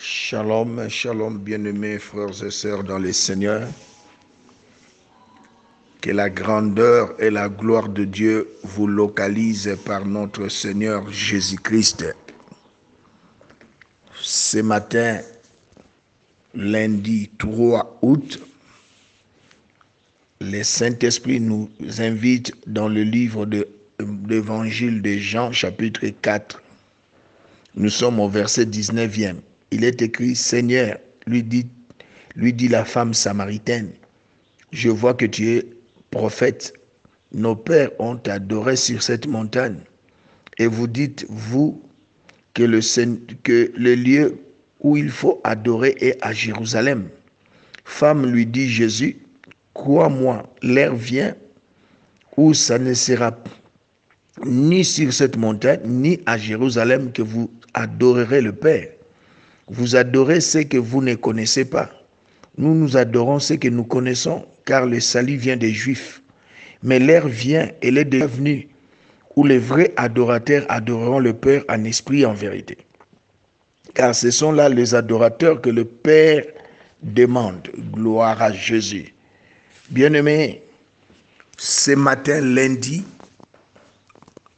Shalom, shalom, bien-aimés frères et sœurs dans le Seigneur. Que la grandeur et la gloire de Dieu vous localisent par notre Seigneur Jésus-Christ. Ce matin, lundi 3 août, le Saint-Esprit nous invite dans le livre de l'Évangile de Jean, chapitre 4. Nous sommes au verset 19e. Il est écrit, Seigneur, lui dit la femme samaritaine, je vois que tu es prophète. Nos pères ont adoré sur cette montagne. Et vous dites, vous, que le lieu où il faut adorer est à Jérusalem. Femme, lui dit Jésus, crois-moi, l'heure vient où ça ne sera ni sur cette montagne, ni à Jérusalem que vous adorerez le Père. Vous adorez ce que vous ne connaissez pas. Nous adorons ce que nous connaissons, car le salut vient des Juifs. Mais l'heure vient, elle est déjà venue, où les vrais adorateurs adoreront le Père en esprit et en vérité. Car ce sont là les adorateurs que le Père demande. Gloire à Jésus. Bien-aimés, ce matin, lundi,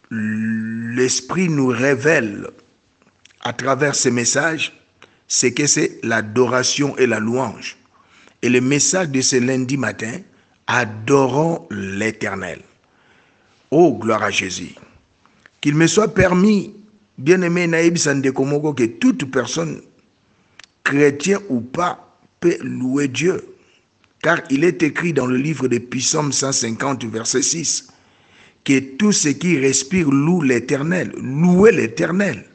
l'Esprit nous révèle à travers ce message ce que c'est l'adoration et la louange. Et le message de ce lundi matin, adorons l'Éternel. Oh, gloire à Jésus. Qu'il me soit permis, bien-aimé Naïb Sandekomoko, que toute personne, chrétien ou pas, peut louer Dieu. Car il est écrit dans le livre de Psaume 150, verset 6, que tout ce qui respire loue l'Éternel. Louez l'Éternel.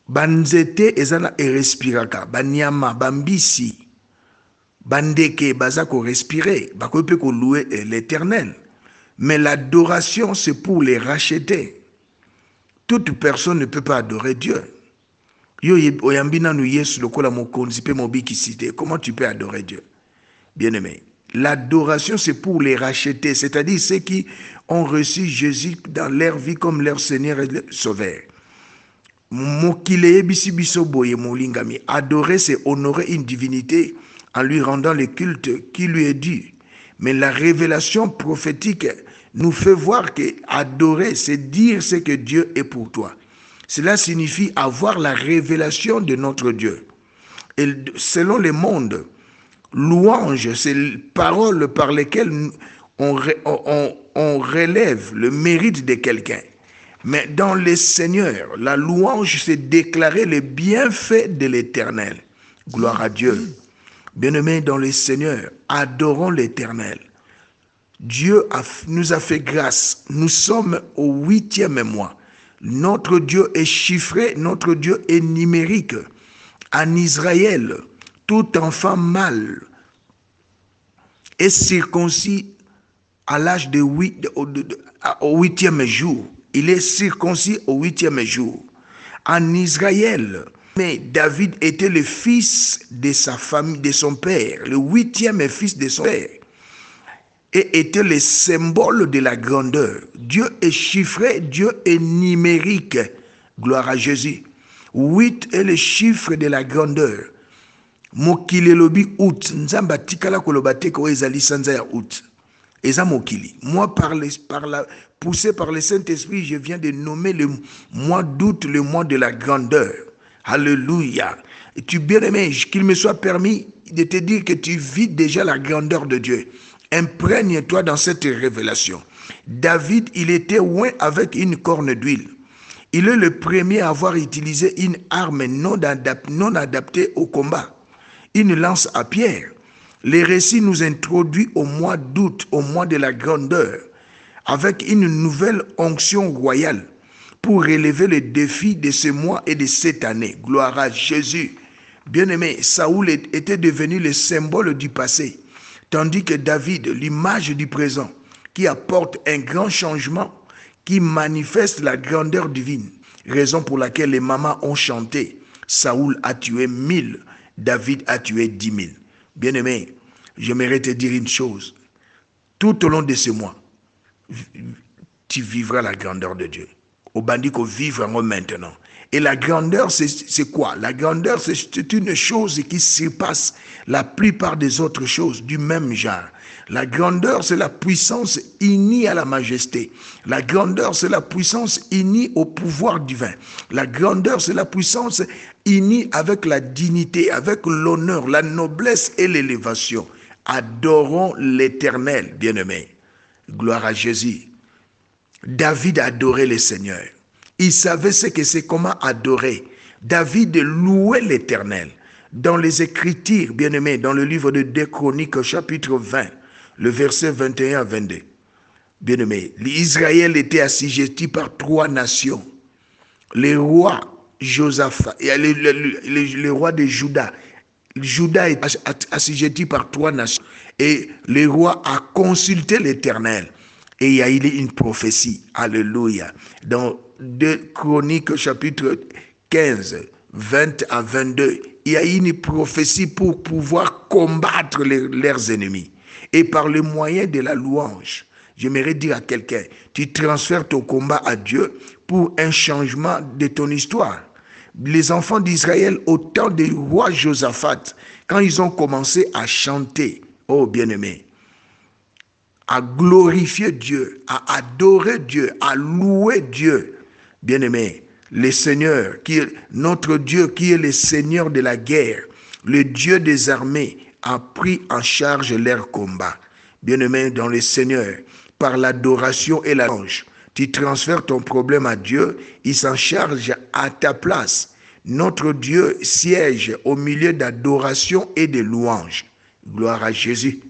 Banzete ezana e respiraka, banyama, bambisi, bandeke, bazako respirer, bakope ko louer l'Éternel. Mais l'adoration, c'est pour les racheter. Toute personne ne peut pas adorer Dieu. Comment tu peux adorer Dieu? Bien-aimé, l'adoration, c'est pour les racheter, c'est-à-dire ceux qui ont reçu Jésus dans leur vie comme leur Seigneur et leur Sauveur. Adorer, c'est honorer une divinité en lui rendant le culte qui lui est dû. Mais la révélation prophétique nous fait voir que adorer, c'est dire ce que Dieu est pour toi. Cela signifie avoir la révélation de notre Dieu. Et selon le monde, louange, c'est les paroles par lesquelles on relève le mérite de quelqu'un. Mais dans le Seigneur, la louange, c'est déclarer les bienfaits de l'Éternel. Gloire à Dieu. Bien-aimés dans le Seigneur, adorons l'Éternel. Dieu nous a fait grâce. Nous sommes au 8e mois. Notre Dieu est chiffré, notre Dieu est numérique. En Israël, tout enfant mâle est circoncis à l'âge de au 8e jour. Il est circoncis au 8e jour. En Israël, mais David était le fils de sa famille, de son père, le 8e fils de son père, et était le symbole de la grandeur. Dieu est chiffré, Dieu est numérique. Gloire à Jésus. 8 est le chiffre de la grandeur. Mokili lobi out, nzamba tikala kolobate ko ezali sanza ya out. Eza mokili. Moi, poussé par le Saint-Esprit, je viens de nommer le mois d'août, le mois de la grandeur. Alléluia. Et tu bien-aimé, qu'il me soit permis de te dire que tu vis déjà la grandeur de Dieu. Imprègne-toi dans cette révélation. David, il était oint avec une corne d'huile. Il est le premier à avoir utilisé une arme non adaptée au combat. Une lance à pierre. Les récits nous introduisent au mois d'août, au mois de la grandeur, avec une nouvelle onction royale pour relever les défis de ce mois et de cette année. Gloire à Jésus. Bien-aimé, Saoul était devenu le symbole du passé, tandis que David, l'image du présent, qui apporte un grand changement, qui manifeste la grandeur divine. Raison pour laquelle les mamans ont chanté. Saoul a tué 1000, David a tué 10 000. Bien-aimé, j'aimerais te dire une chose. Tout au long de ce mois, tu vivras la grandeur de Dieu. Au bandit qu'on vivra maintenant. Et la grandeur, c'est quoi? La grandeur, c'est une chose qui surpasse la plupart des autres choses du même genre. La grandeur, c'est la puissance unie à la majesté. La grandeur, c'est la puissance unie au pouvoir divin. La grandeur, c'est la puissance unie avec la dignité, avec l'honneur, la noblesse et l'élévation. Adorons l'Éternel, bien-aimés. Gloire à Jésus. David adorait le Seigneur. Il savait ce que c'est, comment adorer. David louait l'Éternel. Dans les Écritures, bien-aimés, dans le livre de 2 Chroniques, chapitre 20, le verset 21 à 22. Bien-aimés, l'Israël était assujetti par 3 nations. Les rois Josaphat, le roi de Juda. Juda est assujetti par 3 nations. Et le roi a consulté l'Éternel. Et il y a eu une prophétie. Alléluia. Dans 2 Chroniques, chapitre 15, 20 à 22, il y a eu une prophétie pour pouvoir combattre leurs ennemis. Et par le moyen de la louange, j'aimerais dire à quelqu'un, tu transfères ton combat à Dieu pour un changement de ton histoire. Les enfants d'Israël, au temps du roi Josaphat, quand ils ont commencé à chanter, oh bien-aimé, à glorifier Dieu, à adorer Dieu, à louer Dieu, bien-aimé, le Seigneur, qui est notre Dieu, qui est le Seigneur de la guerre, le Dieu des armées, a pris en charge leur combat. Bien-aimé dans le Seigneur, par l'adoration et la louange, tu transfères ton problème à Dieu, il s'en charge à ta place. Notre Dieu siège au milieu d'adoration et de louange. Gloire à Jésus.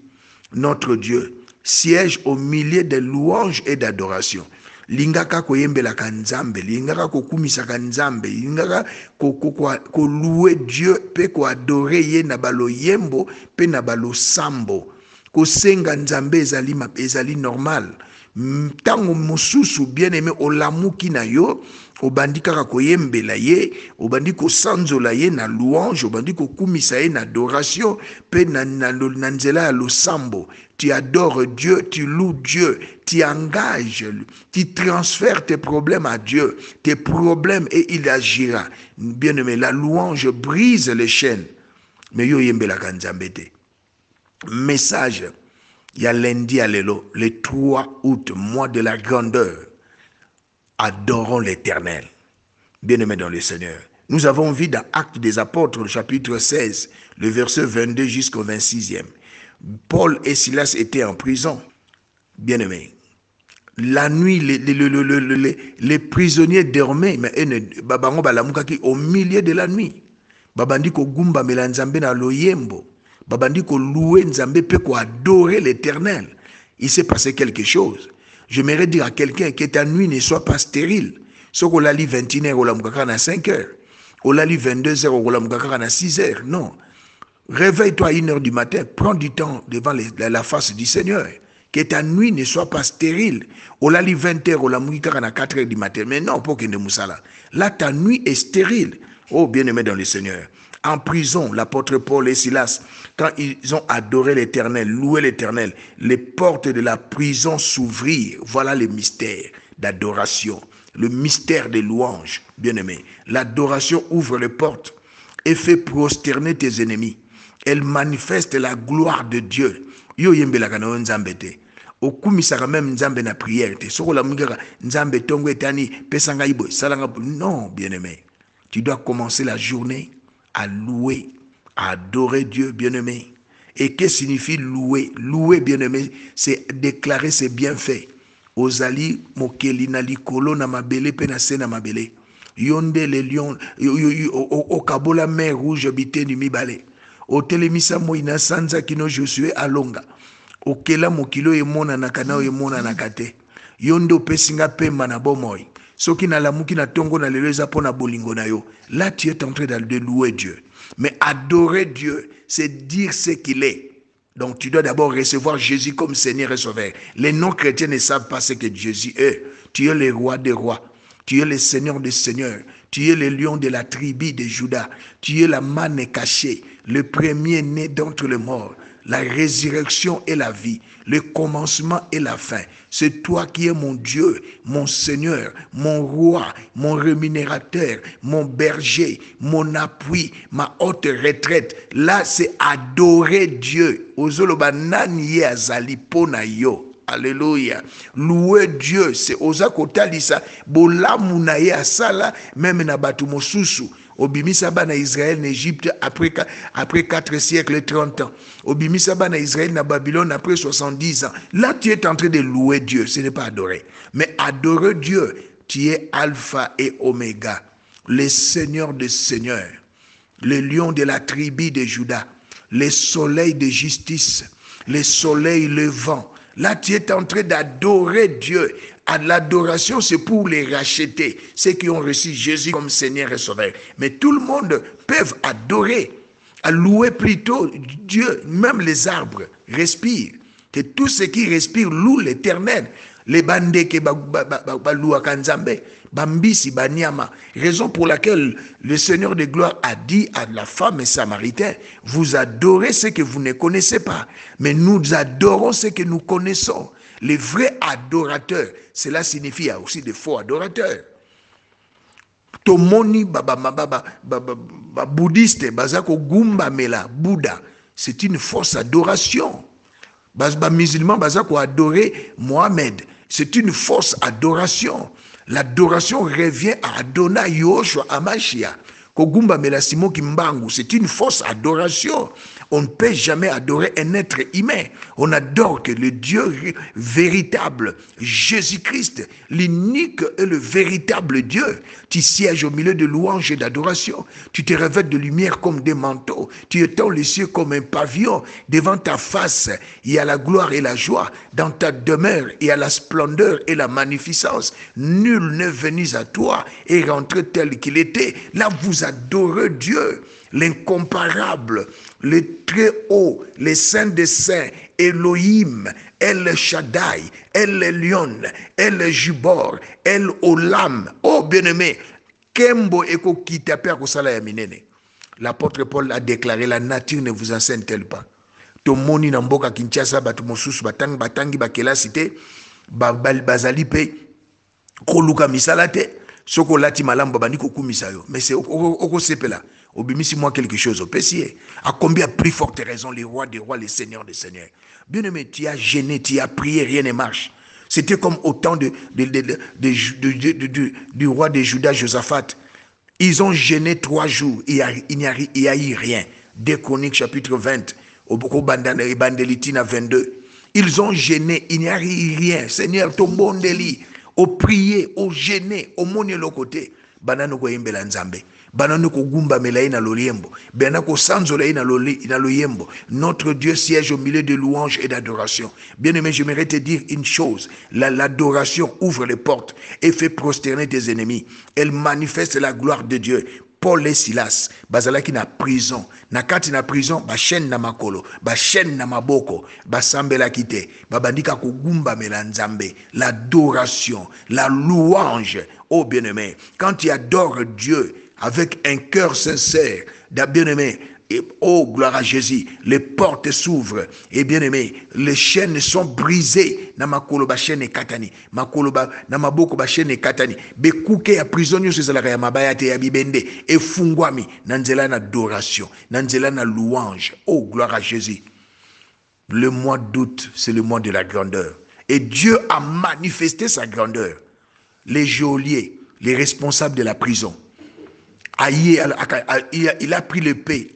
Notre Dieu siège au milieu de louanges et d'adoration. Lingaka koyembelaka nzambe, lingaka kokumisaka nzambe, lingaka ko louer Dieu, pe ko adorer ye na balo yembo, pe na balo sambo. Ko senga nzambe ezali normal. Tango mosusu bien-aimé olamuki na yo, obandi kaka koyembela ye, obandi ko sanzola ye na louange, obandi ko kumisa ye na adoration, pe na nzela ya losambo. Tu adores Dieu, tu loues Dieu, tu engages, tu transfères tes problèmes à Dieu, tes problèmes et il agira. Bien-aimé, la louange brise les chaînes. Mais yo yembela kanzambe te. Message. Il y a lundi à l'élo, le 3 août, mois de la grandeur. Adorons l'Éternel. Bien-aimés dans le Seigneur. Nous avons vu dans Actes des Apôtres, le chapitre 16, le verset 22 jusqu'au 26e. Paul et Silas étaient en prison. Bien-aimés. La nuit, les prisonniers dormaient, mais au milieu de la nuit. Babandi ko gumba melanzambe na loyembo. Babandi ko louer nzambe pe ko adorer l'Éternel. Il s'est passé quelque chose. J'aimerais dire à quelqu'un que ta nuit ne soit pas stérile. Ce qu'on l'a lu 21h, on l'a moukakara à 5h. On l'a lu 22h, on l'a moukakara à 6h. Non. Réveille-toi à 1h du matin. Prends du temps devant la face du Seigneur. Que ta nuit ne soit pas stérile. On l'a lu 20h, on l'a moukakara à 4h du matin. Mais non, pour qu'il ne moussala. Là, ta nuit est stérile. Oh, bien-aimé dans le Seigneur. En prison, l'apôtre Paul et Silas, quand ils ont adoré l'Éternel, loué l'Éternel, les portes de la prison s'ouvrirent. Voilà le mystère d'adoration, le mystère des louanges, bien-aimé. L'adoration ouvre les portes et fait prosterner tes ennemis. Elle manifeste la gloire de Dieu. Yo yembelaka na nzambe te. Okumisaka même nzambe na prière te. Soko la mungaka nzambe tongo etani pesanga ibo salanga. Non, bien-aimé. Tu dois commencer la journée à louer, à adorer Dieu, bien-aimé. Et qu'est-ce que signifie louer? Louer, bien-aimé, c'est déclarer ses bienfaits. Ozali mokeli na likolo na mabele pe na se na mabele. Yonde le lion, okabola mer rouge bité ni mibale. Otelemisa moina sanza kino Josué alonga. Okela mokilo emona na kana emona na kate. Yonde opesinga pemba na bomoy. Soki na lamuki na tongo na leleza pona bolingo na yo. Là tu es en train de louer Dieu. Mais adorer Dieu, c'est dire ce qu'il est. Donc tu dois d'abord recevoir Jésus comme Seigneur et Sauveur. Les non-chrétiens ne savent pas ce que Jésus est. Tu es le roi des rois. Tu es le Seigneur des seigneurs. Tu es le lion de la tribu de Juda. Tu es la manne cachée, le premier-né d'entre les morts, la résurrection et la vie, le commencement et la fin. C'est toi qui es mon Dieu, mon Seigneur, mon roi, mon rémunérateur, mon berger, mon appui, ma haute retraite. Là, c'est adorer Dieu. Ozoloba nani ye azali pona yo. Alléluia. Louer Dieu, c'est oza kotalisa bolamu na ye asala même na batu mosusu. Obimisa bana Israël en Égypte après 4 siècles et 30 ans. Obimisa bana Israël na Babylone après 70 ans. Là, tu es en train de louer Dieu, ce n'est pas adorer. Mais adorer Dieu, tu es Alpha et Oméga, le Seigneur des Seigneurs, le lion de la tribu de Juda, le soleil de justice, le soleil levant. Là, tu es en train d'adorer Dieu. L'adoration, c'est pour les racheter, ceux qui ont reçu Jésus comme Seigneur et Sauveur. Mais tout le monde peut adorer, à louer plutôt Dieu. Même les arbres respirent. Que tout ce qui respire loue l'Éternel. Les bandeke balouaka nzambe, bambisi banyama. Raison pour laquelle le Seigneur de gloire a dit à la femme samaritaine, vous adorez ce que vous ne connaissez pas, mais nous adorons ce que nous connaissons. Les vrais adorateurs, cela signifie aussi des faux adorateurs. Tomoni bouddhiste, bazako gumba mela Bouddha, c'est une fausse adoration. Musulman bazako adorer Mohamed, c'est une fausse adoration. L'adoration revient à Adonai Yoshua Amashia. Kogumba mela Simon Kimbangu, c'est une fausse adoration. On ne peut jamais adorer un être humain. On adore que le Dieu véritable, Jésus-Christ, l'unique et le véritable Dieu. Tu sièges au milieu de louanges et d'adoration. Tu te revêtes de lumière comme des manteaux. Tu étends les cieux comme un pavillon. Devant ta face, il y a la gloire et la joie. Dans ta demeure, il y a la splendeur et la magnificence. Nul n'est venu à toi et rentré tel qu'il était. Là, vous adorez Dieu, l'incomparable, le très haut, le saint des saints, Elohim, El Shaddai, El Elyon, El Jubor, El Olam. Oh bien-aimé, Kembo eko kitape akosala ya minene. L'apôtre Paul a déclaré, la nature ne vous enseigne-t-elle pas? Tomoni na mboka Kinshasa batu mosusu batangi bakela cité bazali pe koluka misala te. Soko lati malambo bandi kokumisa yo. Mais c'est oko sepela. Obimisi moi quelque chose au pessier. À combien plus forte raison les rois des rois, les seigneurs des seigneurs. Bien-aimé, tu as gêné, tu as prié, rien ne marche. C'était comme au temps du roi de Juda, Josaphat. Ils ont gêné 3 jours. Il n'y a eu rien. 2 Chroniques chapitre 20. Au Boko Bandelitina 22. Ils ont gêné, il n'y a eu rien. Seigneur, ton bon délit. Au prier, au gêner, au moni le côté. Banano ko yembela nzambe. Banano ko gumba melaï na loliembo. Banano sanzolaï na loyembo. Notre Dieu siège au milieu de louanges et d'adoration. Bien-aimé, j'aimerais te dire une chose. L'adoration ouvre les portes et fait prosterner tes ennemis. Elle manifeste la gloire de Dieu. Paul et Silas, bazalaki na prison, na kati na prison, ba chaîne na makolo, ba chaîne na maboko, ba sambela kite, ba bandika kugumba melanzambe, l'adoration, la louange, oh bien-aimé, quand tu adores Dieu avec un cœur sincère, bien-aimé, et oh gloire à Jésus, les portes s'ouvrent, et bien-aimé, les chaînes sont brisées, na makolo ba chaîne katani, makolo ba na maboko ba chaîne katani, be kuke ya prisonnier se zalaka ya mabaya te ya bibende, et fungwami, nanzela na adoration, nanzela na louange, oh gloire à Jésus. Le mois d'août, c'est le mois de la grandeur, et Dieu a manifesté sa grandeur. Les geôliers, les responsables de la prison, il a pris le paix.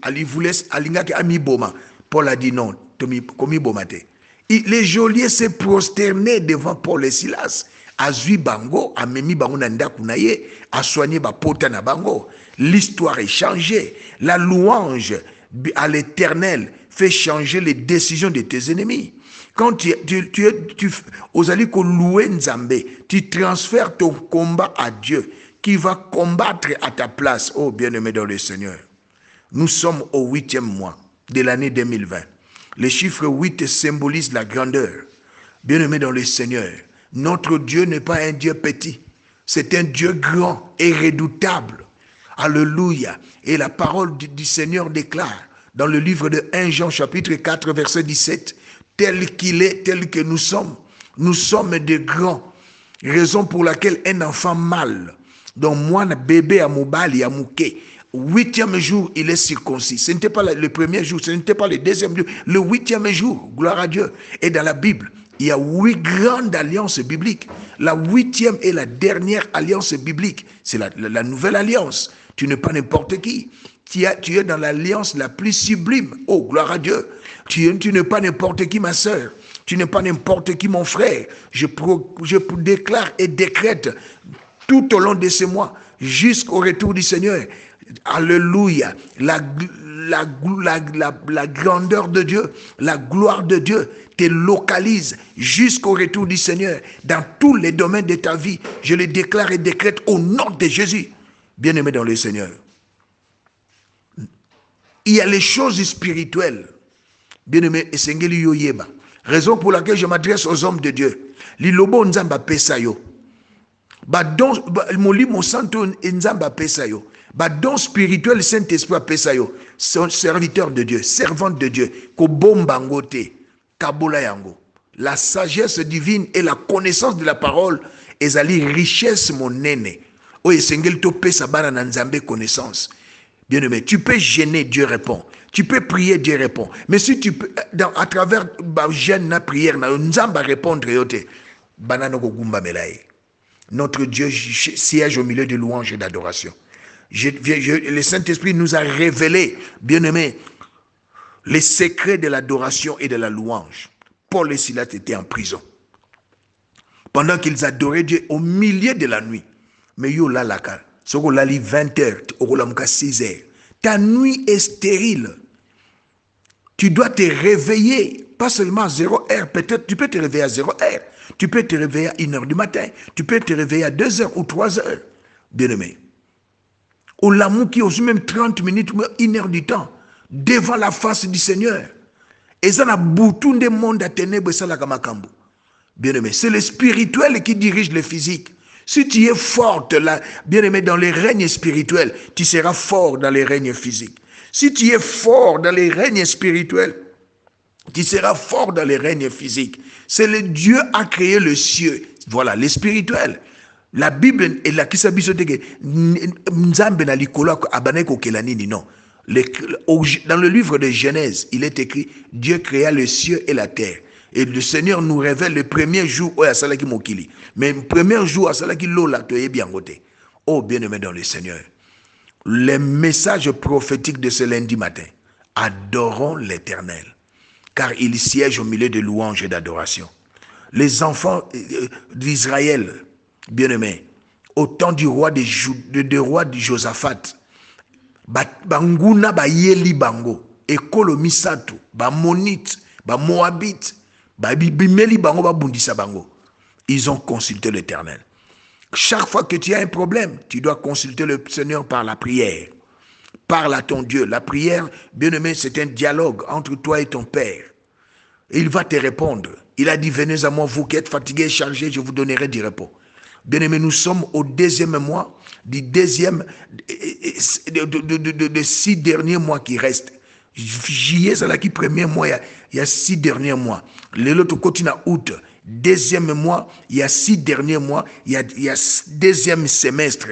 Paul a dit non. Les geôliers se prosternaient devant Paul et Silas. Azui bango, a memi bango nanda kunaye, a soigné ba pota na bango. L'histoire est changée. La louange à l'Éternel fait changer les décisions de tes ennemis. Quand tu osali ko louer Nzambe, tu transfères ton combat à Dieu, qui va combattre à ta place, oh bien-aimé dans le Seigneur. Nous sommes au 8e mois de l'année 2020. Le chiffre 8 symbolise la grandeur. Bien-aimé dans le Seigneur, notre Dieu n'est pas un Dieu petit. C'est un Dieu grand et redoutable. Alléluia. Et la parole du Seigneur déclare dans le livre de 1 Jean chapitre 4 verset 17, tel qu'il est, tel que nous sommes des grands. Raison pour laquelle un enfant mâle, donc moi, bébé à Moubali, à Mouké, 8e jour, il est circoncis. Ce n'était pas le premier jour, ce n'était pas le deuxième jour, le 8e jour, gloire à Dieu. Et dans la Bible, il y a 8 grandes alliances bibliques. La 8e et la dernière alliance biblique, c'est la nouvelle alliance. Tu n'es pas n'importe qui. Tu es dans l'alliance la plus sublime. Oh, gloire à Dieu. Tu n'es pas n'importe qui, ma soeur. Tu n'es pas n'importe qui, mon frère. Je déclare et décrète tout au long de ces mois, jusqu'au retour du Seigneur. Alléluia. La grandeur de Dieu, la gloire de Dieu te localise jusqu'au retour du Seigneur dans tous les domaines de ta vie. Je le déclare et décrète au nom de Jésus. Bien-aimé dans le Seigneur. Il y a les choses spirituelles. Bien-aimé, esengeli yo yeba. Raison pour laquelle je m'adresse aux hommes de Dieu. Lilobo nzamba pesa yo. Don spirituel, Saint-Esprit pesa yo. Serviteur de Dieu, servante de Dieu. Kobombangote, kabola yango. La sagesse divine et la connaissance de la parole, ezali richesse monene. O esengeli to pesa bana na nzambe connaissance. Bien-aimé, tu peux gêner, Dieu répond. Tu peux prier, Dieu répond. Mais si tu peux, à travers gêne na prière, na nzamba répondre yote, banano ko gumba melaye. Notre Dieu siège au milieu de louanges et d'adoration. Le Saint-Esprit nous a révélé, bien-aimé, les secrets de l'adoration et de la louange. Paul et Silas étaient en prison. Pendant qu'ils adoraient Dieu au milieu de la nuit. Mais yo la laka. Soko lali 20h, okolamuka 6h. Ta nuit est stérile. Tu dois te réveiller, pas seulement à 0h, peut-être tu peux te réveiller à 0h. Tu peux te réveiller à 1h du matin. Tu peux te réveiller à 2h ou 3h. Bien-aimé. Au lamouki, aussi même 30 minutes, 1h du temps, devant la face du Seigneur. Et ça n'a bouton de monde à ténèbres, ça la kamakambo. Bien-aimé, c'est le spirituel qui dirige le physique. Si tu es forte là, bien-aimé, dans les règnes spirituels, tu seras fort dans les règnes physiques. Si tu es fort dans les règnes spirituels, tu seras fort dans les règnes physiques. C'est le Dieu a créé le ciel. Voilà, les spirituels. La Bible est là qui s'habille sur des nzambe na likolo abaneko kelanini non. Dans le livre de Genèse, il est écrit Dieu créa le ciel et la terre. Et le Seigneur nous révèle le premier jour où il y a Salaki Mokili. Mais le premier jour, à Salaki Lola, tu es bien côté. Oh, bien-aimé dans le Seigneur. Les messages prophétiques de ce lundi matin. Adorons l'Éternel. Car il siège au milieu de louanges et d'adoration. Les enfants d'Israël, bien-aimés, au temps du roi de Josaphat, Banguna ba yeli bango, ekolo misatu, ba monite, ba moabite, ils ont consulté l'Éternel. Chaque fois que tu as un problème, tu dois consulter le Seigneur par la prière. Parle à ton Dieu. La prière, bien-aimé, c'est un dialogue entre toi et ton Père. Il va te répondre. Il a dit, venez à moi, vous qui êtes fatigués et chargés, je vous donnerai du repos. Bien-aimé, nous sommes au 2e mois, de 6 derniers mois qui restent. Juillet, c'est là qui premier mois, il y a 6 derniers mois. L'autre continue à août, 2e mois, il y a 6 derniers mois, il y a 2e semestre.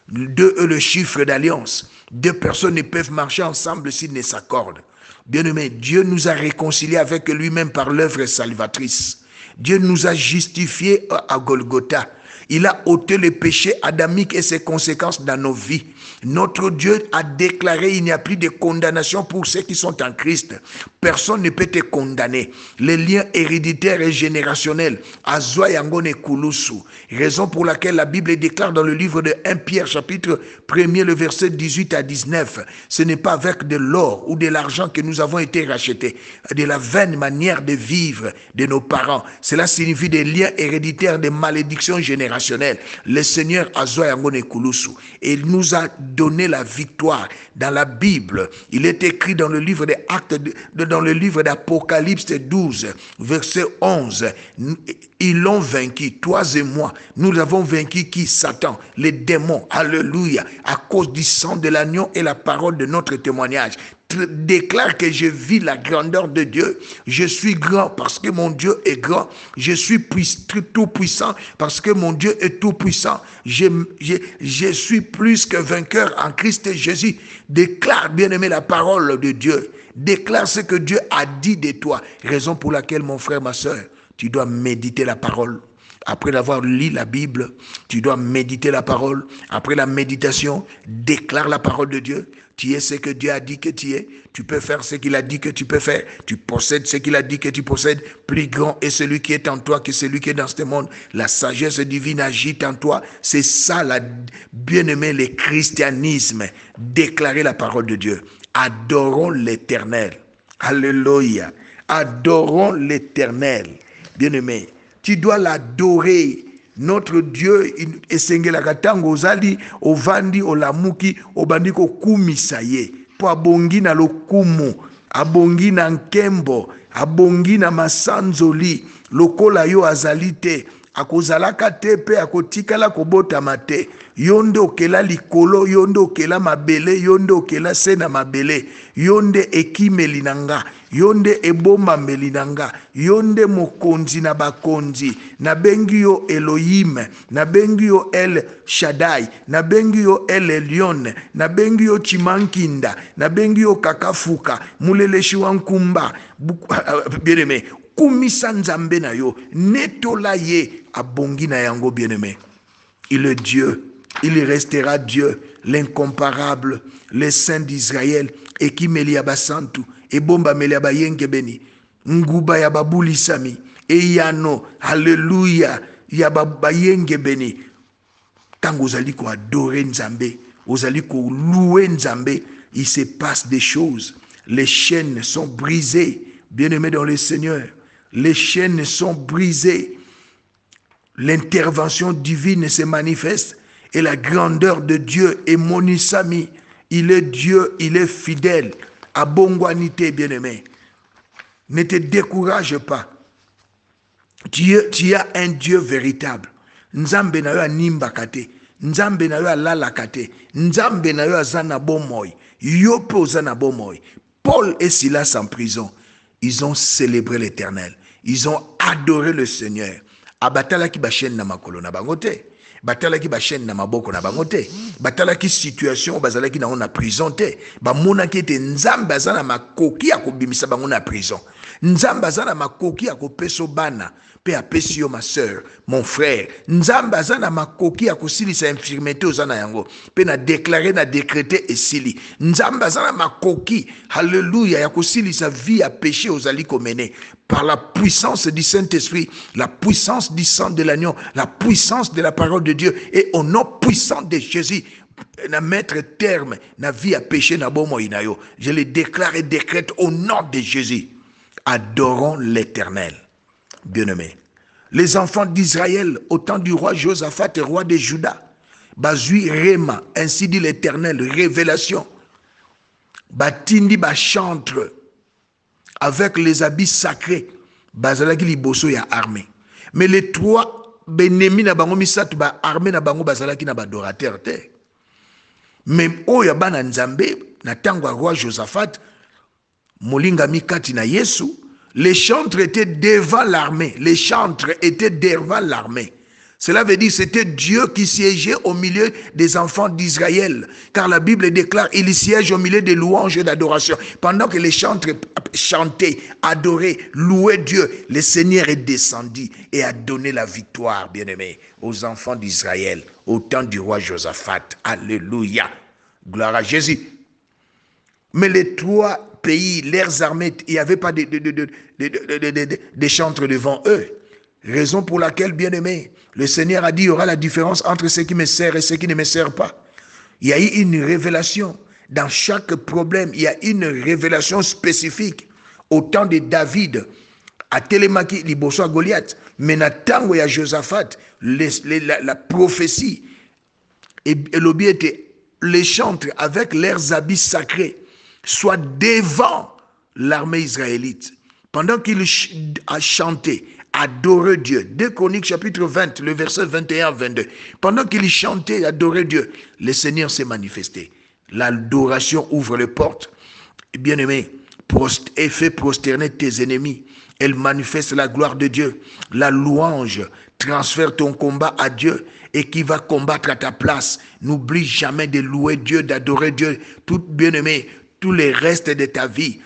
2 est le chiffre d'alliance. 2 personnes ne peuvent marcher ensemble s'ils ne s'accordent. Bien-aimé, Dieu nous a réconciliés avec lui-même par l'œuvre salvatrice. Dieu nous a justifiés à Golgotha. Il a ôté le péché adamique et ses conséquences dans nos vies. Notre Dieu a déclaré qu'il n'y a plus de condamnation pour ceux qui sont en Christ. Personne ne peut te condamner. Les liens héréditaires et générationnels, Azwa Yangone Kulusu, raison pour laquelle la Bible déclare dans le livre de 1 Pierre, chapitre 1er, le verset 18 à 19, ce n'est pas avec de l'or ou de l'argent que nous avons été rachetés, de la vaine manière de vivre de nos parents. Cela signifie des liens héréditaires, des malédictions générationnelles. Le Seigneur Azwa Yangone Kulusu, et il nous a donné la victoire. Dans la Bible, il est écrit dans le livre des Actes, dans le livre d'Apocalypse 12, verset 11. Ils l'ont vaincu, toi et moi. Nous avons vaincu qui? Satan, les démons. Alléluia. À cause du sang de l'agneau et la parole de notre témoignage. Déclare que je vis la grandeur de Dieu. Je suis grand parce que mon Dieu est grand. Je suis tout puissant parce que mon Dieu est tout puissant. Je suis plus que vainqueur en Christ Jésus. Déclare, bien-aimé, la parole de Dieu. Déclare ce que Dieu a dit de toi. Raison pour laquelle, mon frère, ma soeur, tu dois méditer la parole. Après avoir lu la Bible, tu dois méditer la parole. Après la méditation, déclare la parole de Dieu. Tu es ce que Dieu a dit que tu es. Tu peux faire ce qu'il a dit que tu peux faire. Tu possèdes ce qu'il a dit que tu possèdes. Plus grand est celui qui est en toi que celui qui est dans ce monde. La sagesse divine agit en toi. C'est ça, bien-aimé, le christianisme. Déclarer la parole de Dieu. Adorons l'Éternel. Alléluia. Adorons l'Éternel. Bien-aimé, tu dois l'adorer. Notre Dieu, esengelaka tango ozali, ovandi, olamuki, obandi kokumisa ye. Po abongi na lokumu, abongi na nkembo, abongi na masanzoli, lokola yo azali te. Akozalaka te pe akotikala kobotama te. Yonde okela likolo, yonde okela mabele, yonde okela sena mabele, yonde ekimeli nanga, yonde ebomba mbeli nanga, yonde mokonzi na bakonzi, na bengi yo Elohim, na bengi yo El Shaddai, na bengi yo El Elyon, na bengi yo Chimankinda, na bengi yo Kakafuka, muleleshi wankumba, bien-aimé, kumisa nzambe na yo, netola ye, abongi na yango, bien-aimé. Il est Dieu. Il restera Dieu, l'incomparable, le Saint d'Israël, et qui meliaba santu, et bomba meliaba yengebeni, nguba yababuli sami, et yano, alléluia, yababa yengebeni. Tant que vous allez adorer Nzambe, vous allez louer Nzambe, il se passe des choses. Les chaînes sont brisées, bien-aimés dans le Seigneur. Les chaînes sont brisées. L'intervention divine se manifeste. Et la grandeur de Dieu est monisami. Il est Dieu, il est fidèle. Abongwanité, bien-aimé. Ne te décourage pas. Tu as un Dieu véritable. Nzambe na yo animbakate. Nzambe na yo alalakate. Nzambe na yo azana bomoy. Yo pe ozana bomoy. Paul et Silas en prison. Ils ont célébré l'Éternel. Ils ont adoré le Seigneur. Abatala ki bachen na makolo na bangote. Batalaki ba chaîne na maboko na bangote. Batalaki situation bazalaki na on a prison te. Ba monaki ete nzambe azana makoki ya kobimisa bango na prison. Nzambe azana makoki ya kopeso bana. Pe apesi yo ma sœur, mon frère. Nzambe azana makoki ya kosilisa infirmité ozana yango. Pe na déclarer na décréter esili. Nzambe azana makoki, alléluia, ya kosilisa vie à péché ozali komene. Par la puissance du Saint-Esprit, la puissance du sang de l'agneau, la puissance de la parole de Dieu et au nom puissant de Jésus, na mettre terme na vie à péché na bomo inayo. Je le déclare et décrète au nom de Jésus. Adorons l'Éternel. Bien-aimés, les enfants d'Israël au temps du roi Josaphat et roi de Juda, bazui rema, ainsi dit l'Éternel, révélation, batindi ba chantre avec les habits sacrés, bazalaki liboso ya armée. Mais les trois benemi na bango misatu ba armée na bango bazalaki na badorateur te. Même oya bana nzambe na tango roi Josaphat molinga mikati na Yesu, les chantres étaient devant l'armée. Les chantres étaient devant l'armée. Cela veut dire que c'était Dieu qui siégeait au milieu des enfants d'Israël. Car la Bible déclare qu'il siège au milieu des louanges et d'adoration. Pendant que les chantres chantaient, adoraient, louaient Dieu, le Seigneur est descendu et a donné la victoire, bien-aimés, aux enfants d'Israël au temps du roi Josaphat. Alléluia. Gloire à Jésus. Mais les trois pays, leurs armées, il n'y avait pas de chantres devant eux. Raison pour laquelle, bien-aimé, le Seigneur a dit, il y aura la différence entre ceux qui me servent et ceux qui ne me servent pas. Il y a eu une révélation. Dans chaque problème, il y a une révélation spécifique. Au temps de David, à Télémaki, liboso à Goliath, mais na tango ya Josaphat, la prophétie, et l'objet était les chantres avec leurs habits sacrés soient devant l'armée israélite. Pendant qu'il a chanté, adoré Dieu. 2 Chroniques chapitre 20, le verset 21-22. Pendant qu'il chantait et adorait Dieu, le Seigneur s'est manifesté. L'adoration ouvre les portes. Bien-aimé, et fait prosterner tes ennemis. Elle manifeste la gloire de Dieu. La louange transfère ton combat à Dieu et qui va combattre à ta place. N'oublie jamais de louer Dieu, d'adorer Dieu. Tout bien-aimé, tous les restes de ta vie.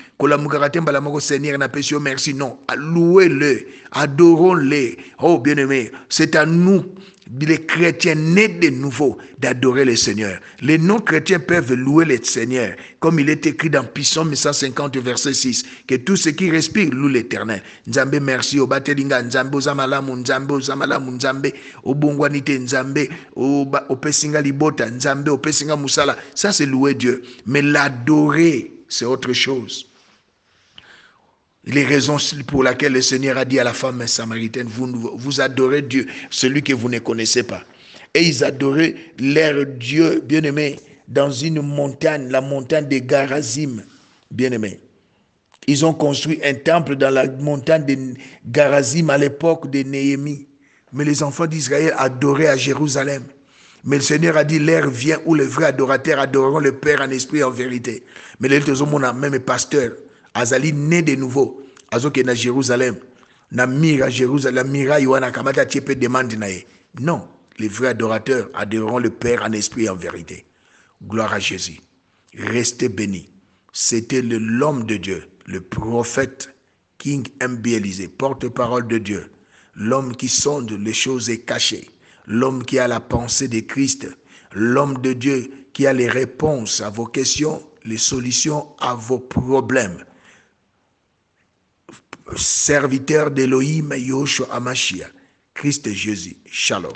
Seigneur, merci. Non, louez-le, adorons-le. Oh bien-aimé, c'est à nous, les chrétiens nés de nouveau, d'adorer le Seigneur. Les non-chrétiens peuvent louer le Seigneur, comme il est écrit dans Psaume 150, verset 6, que tout ce qui respire loue l'Éternel. Nzambe merci, obatelinga, nzambe ozamalamu, nzambe ozamalamu, nzambe obongwanite, nzambe opesinga libota, nzambe opesinga musala. Ça c'est louer Dieu. Mais l'adorer, c'est autre chose. Les raisons pour lesquelles le Seigneur a dit à la femme samaritaine, vous adorez Dieu, celui que vous ne connaissez pas. Et ils adoraient leur Dieu, bien-aimé, dans une montagne, la montagne de Garazim, bien-aimé. Ils ont construit un temple dans la montagne de Garazim à l'époque de Néhémie. Mais les enfants d'Israël adoraient à Jérusalem. Mais le Seigneur a dit, l'heure vient où les vrais adorateurs adoreront le Père en esprit et en vérité. Mais les autres, même pasteur, Azali né de nouveau, azoke na Jérusalem, na mira Jérusalem, mira yoana kamata tiepe demande nae. Non, les vrais adorateurs adoreront le Père en esprit et en vérité. Gloire à Jésus. Restez bénis. C'était l'homme de Dieu, le prophète King M.B. Élysée, porte-parole de Dieu, l'homme qui sonde les choses cachées, l'homme qui a la pensée de Christ, l'homme de Dieu qui a les réponses à vos questions, les solutions à vos problèmes. Serviteur d'Elohim, Yoshua Hamashiach, Christ Jésus. Shalom.